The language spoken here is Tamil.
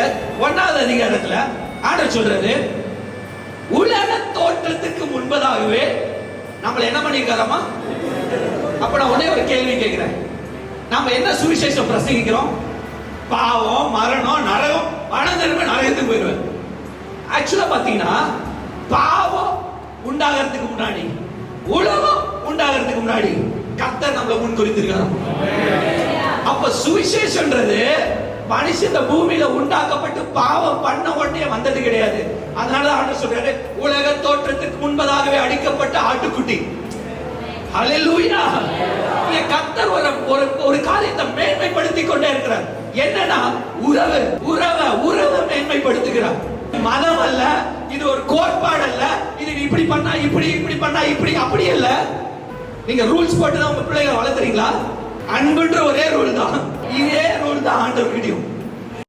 எபேசியர் 1வது அதிகாரத்துல ஆண்டவர் சொல்றாரு, உலக தோற்றத்துக்கு முன்பதாகவே நம்மள என்ன பண்ணிருக்காராமா? அப்ப நான் ஒரே ஒரு கேள்வி கேட்கிறேன். நம்ம என்ன சுவிசேஷம் பிரசங்கிக்கிறோம்? பாவம், மரணம், நரகம், மனம் திரும்ப நரகத்துக்கு போயிடுவேன். ஆக்சுவலா பாத்தீங்கன்னா பாவம் உண்டாகிறதுக்கு முன்னாடி, உலகம் உண்டாகிறதுக்கு முன்னாடி கர்த்தர் நம்மள முன் குறித்திருக்காரு. அப்ப சுவிசேஷன்றது மனுஷன் இந்த பூமியில உண்டாக்கப்பட்டு பாவம் பண்ண உடனே வந்தது கிடையாது. அதனால ஆண்டவர் சொல்றாரு, உலக தோற்றத்துக்கு முன்பதாகவே அடிக்கப்பட்ட ஆட்டுக்குட்டி. ஹல்லேலூயா. இங்க கர்த்தர் ஒரு காரியத்தை மேன்மைப்படுத்திக் கொண்டே இருக்கிறார். என்னன்னா உறவை மேன்மைப்படுத்துகிறார். மதம் அல்ல, இது ஒரு கோட்பாடு அல்ல, இது இப்படி பண்ணா இப்படி பண்ணா இப்படி அப்படி அல்ல. நீங்க ரூல்ஸ் போட்டு தான் உங்க பிள்ளைகளை வளர்த்துறீங்களா? அன்புன்ற ஒரே ரூல் தான், இதே ரூல் தான் ஆண்டவர்கிட்டயும்.